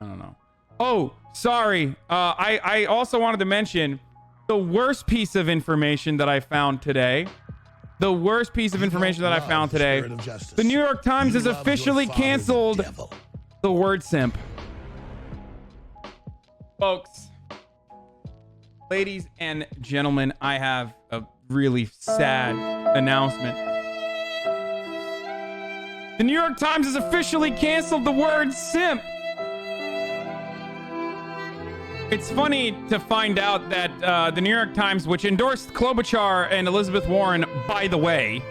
I don't know. Oh, sorry. I also wanted to mention the worst piece of information that I found today. The worst piece of information that I found today. The New York Times has officially canceled the word simp. Folks, ladies and gentlemen, I have a really sad announcement. The New York Times has officially canceled the word simp. It's funny to find out that the New York Times, which endorsed Klobuchar and Elizabeth Warren, by the way,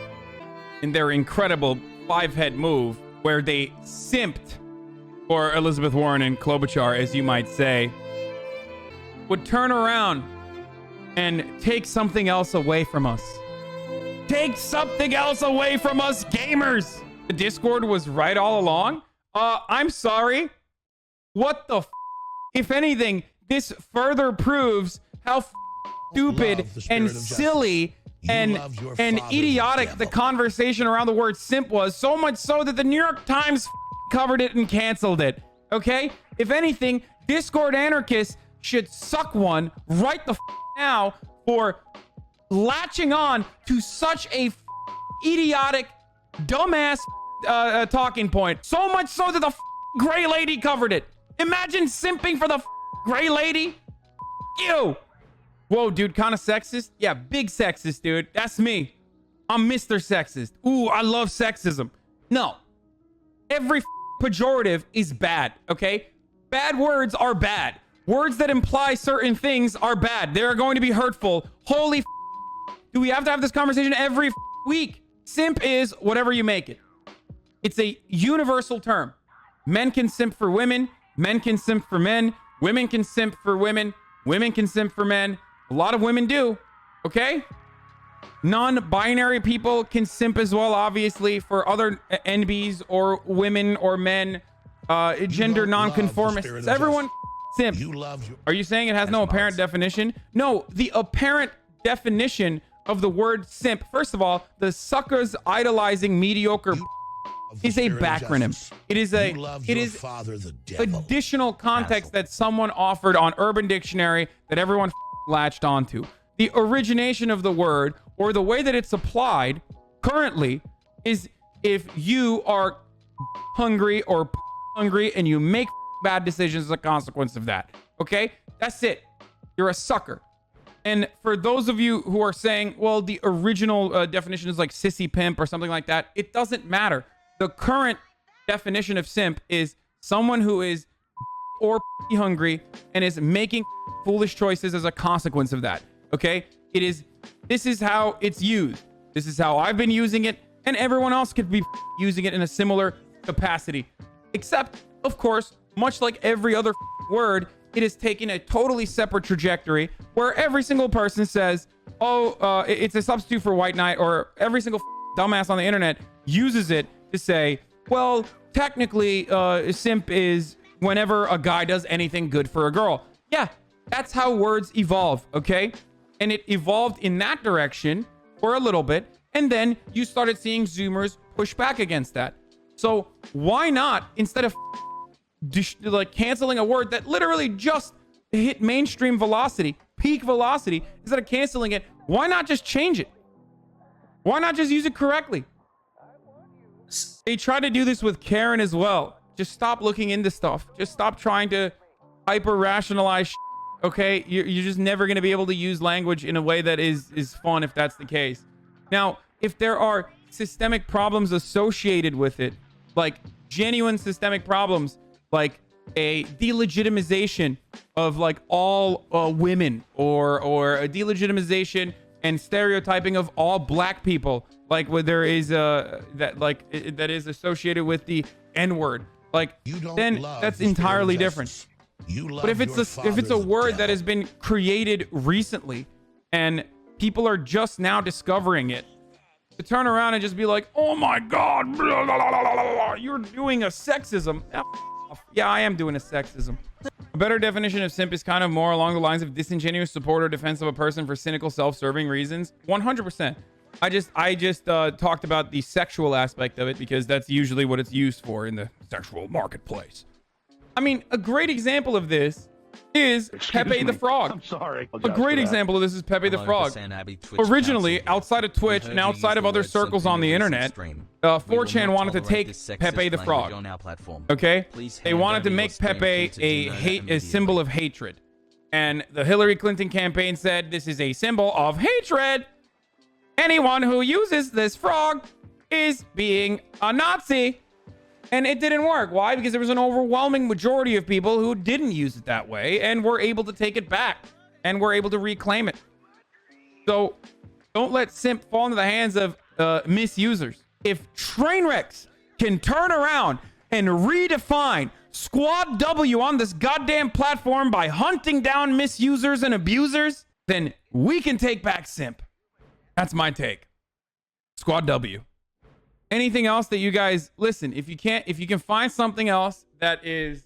in their incredible five-head move, where they simped for Elizabeth Warren and Klobuchar, as you might say, would turn around and take something else away from us. Take something else away from us, gamers! The Discord was right all along? I'm sorry. What the f***? If anything, this further proves how stupid and silly and idiotic the conversation around the word simp was, so much so that the New York Times covered it and canceled it. Okay? If anything, Discord anarchists should suck one right the now for latching on to such a idiotic, dumbass talking point. So much so that the gray lady covered it. Imagine simping for the gray lady. Ew. Whoa, dude, kind of sexist? Yeah, big sexist, dude. That's me. I'm Mr. Sexist. Ooh, I love sexism. No. Every pejorative is bad, okay? Bad words are bad. Words that imply certain things are bad. They're going to be hurtful. Holy do we have to have this conversation every week? Simp is whatever you make it. It's a universal term. Men can simp for women. Men can simp for men. Women can simp for women. Women can simp for men. A lot of women do. Okay? Non-binary people can simp as well, obviously, for other NBs or women or men. Gender non-conformists. Everyone simp. Are you saying it has no apparent definition? No, the apparent definition of the word simp, first of all, the suckers idolizing mediocre is a backronym. It is additional context that someone offered on Urban Dictionary that everyone latched onto. The origination of the word, or the way that it's applied currently, is if you are hungry or hungry and you make bad decisions as a consequence of that. Okay? That's it. You're a sucker. And for those of you who are saying, well, the original definition is like sissy pimp or something like that, it doesn't matter. The current definition of simp is someone who is or hungry and is making foolish choices as a consequence of that. Okay? This is how it's used. This is how I've been using it, and everyone else could be using it in a similar capacity. Except, of course, much like every other word, it is taking a totally separate trajectory where every single person says, oh, it's a substitute for white knight, or every single dumbass on the internet uses it to say, well, technically, simp is whenever a guy does anything good for a girl. Yeah, that's how words evolve, okay? And it evolved in that direction for a little bit, and then you started seeing Zoomers push back against that. So why not, instead of like canceling a word that literally just hit mainstream velocity, peak velocity, instead of canceling it, why not just change it? Why not just use it correctly? They try to do this with Karen as well. Just stop looking into stuff. Just stop trying to hyper rationalize. Okay, you're just never going to be able to use language in a way that is fun if that's the case. Now, if there are systemic problems associated with it, like genuine systemic problems, like a delegitimization of like all women, or a delegitimization and stereotyping of all black people, like where there is that is associated with the N-word, like then that's entirely different. But if it's a word that has been created recently and people are just now discovering it, to turn around and just be like, oh my god, blah, blah, blah, blah, blah, you're doing a sexism. Yeah, I am doing a sexism. A better definition of simp is kind of more along the lines of disingenuous support or defense of a person for cynical, self-serving reasons. 100%. I just talked about the sexual aspect of it because that's usually what it's used for in the sexual marketplace. I mean, a great example of this is Pepe the Frog. I'm sorry. A great example of this is Pepe the Frog. Originally, outside of Twitch and outside of other circles on the internet, 4chan wanted to take Pepe the Frog. Okay? They wanted to make Pepe a symbol of hatred. And the Hillary Clinton campaign said, this is a symbol of hatred. Anyone who uses this frog is being a Nazi. And it didn't work. Why? Because there was an overwhelming majority of people who didn't use it that way and were able to take it back and were able to reclaim it. So don't let simp fall into the hands of misusers. If Trainwrecks can turn around and redefine Squad W on this goddamn platform by hunting down misusers and abusers, then we can take back simp. That's my take. Squad W. Anything else that you guys listen? If you can find something else that is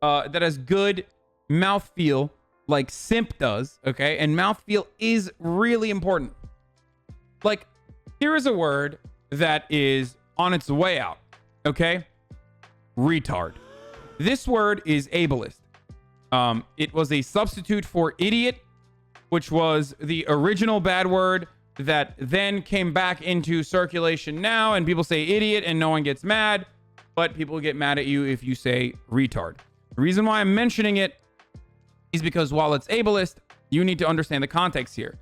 that has good mouthfeel like simp does, okay? And mouthfeel is really important. Like, here is a word that is on its way out, okay? Retard. This word is ableist. It was a substitute for idiot, which was the original bad word that then came back into circulation now, and people say idiot and no one gets mad, but people get mad at you if you say retard. The reason why I'm mentioning it is because while it's ableist, you need to understand the context here.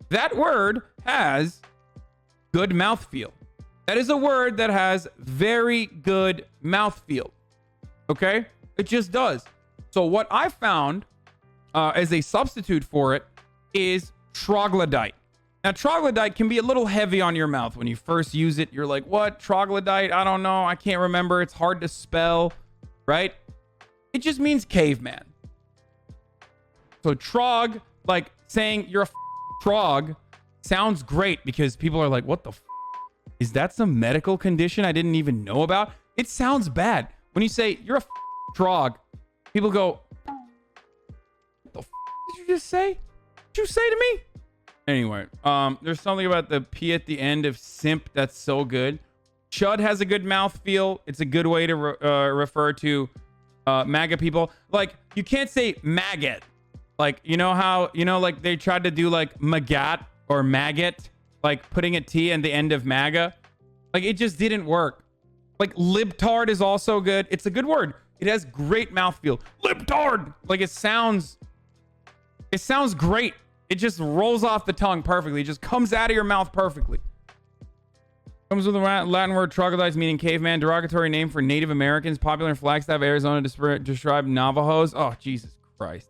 That word has good mouthfeel. That is a word that has very good mouthfeel. Okay? It just does. So what I found as a substitute for it is troglodyte. Now, troglodyte can be a little heavy on your mouth. When you first use it, you're like, what? Troglodyte? I don't know. I can't remember. It's hard to spell, right? It just means caveman. So trog, like saying you're a trog, sounds great because people are like, what the is that some medical condition I didn't even know about? It sounds bad. When you say you're a trog, people go, what the did you just say? What did you say to me? Anyway, there's something about the P at the end of simp that's so good. Chud has a good mouthfeel. It's a good way to refer to MAGA people. Like, you can't say maggot. Like, you know how, like they tried to do like magat or maggot, like putting a T in the end of MAGA. Like, it just didn't work. Like, libtard is also good. It's a good word. It has great mouthfeel. Libtard! Like, it sounds great. It just rolls off the tongue perfectly. It just comes out of your mouth perfectly. Comes with the Latin word troglodytes, meaning caveman, derogatory name for Native Americans, popular in Flagstaff, Arizona, to describe Navajos. Oh, Jesus Christ.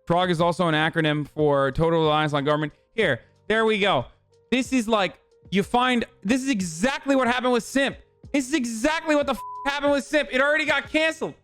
Trog is also an acronym for Total Reliance on Government. Here, there we go. This is like, this is exactly what happened with Simp. This is exactly what the happened with Simp. It already got canceled.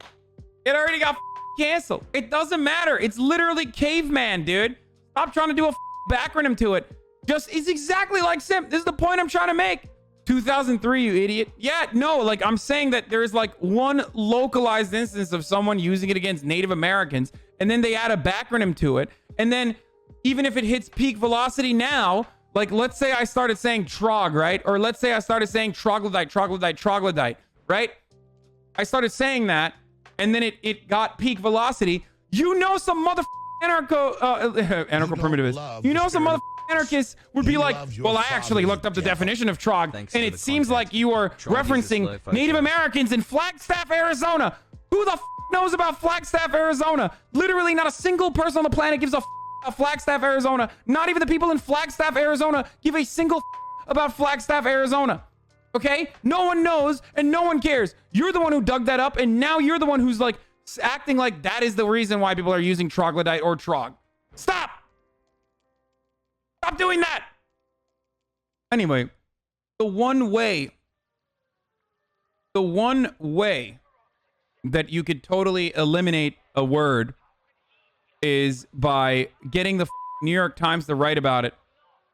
It already got canceled. It doesn't matter. It's literally caveman, dude. Stop trying to do a acronym to it. It's exactly like Simp. This is the point I'm trying to make. 2003, you idiot. Yeah, no, like I'm saying that there's like one localized instance of someone using it against Native Americans, and then they add a backronym to it. And then even if it hits peak velocity now, like let's say I started saying trog, right? Or let's say I started saying troglodyte, right? I started saying that, and then it got peak velocity. Some anarcho-primitivists. Some anarchists would be like, well, I actually looked up the definition of trog, and it seems like you are referencing Native Americans in Flagstaff, Arizona. Who the knows about Flagstaff, Arizona? Literally not a single person on the planet gives a Flagstaff, Arizona. Not even the people in Flagstaff, Arizona give a single about Flagstaff, Arizona. Okay? No one knows, and no one cares. You're the one who dug that up, and now you're the one who's like acting like that is the reason why people are using troglodyte or trog. Stop doing that. Anyway, the one way that you could totally eliminate a word is by getting the New York Times to write about it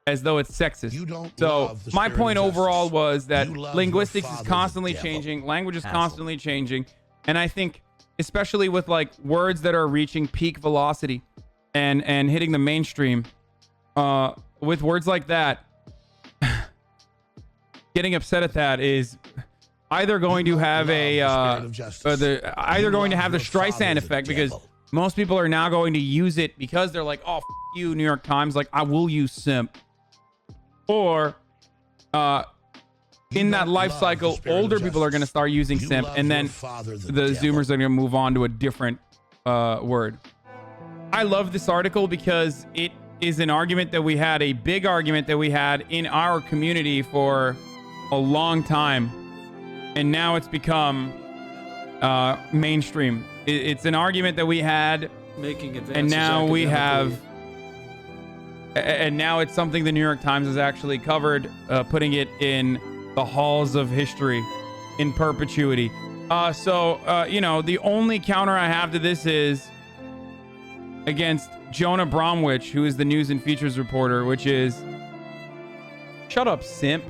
as though it's sexist. So my point overall was that linguistics is constantly changing, language is constantly changing, and I think especially with like words that are reaching peak velocity and hitting the mainstream, with words like that, getting upset at that is either going to have either going to have the Streisand effect, because most people are now going to use it because they're like, oh, you, New York Times, like, I will use simp. Or in that life cycle, older people are going to start using simp, and then the Zoomers are going to move on to a different word. I love this article because it is an argument that we had, a big argument that we had in our community for a long time, and now it's become mainstream. It's an argument that we had, and now we have, and now it's something the New York Times has actually covered, putting it in the halls of history in perpetuity. You know, the only counter I have to this is against Jonah Bromwich, who is the news and features reporter, which is, shut up, simp.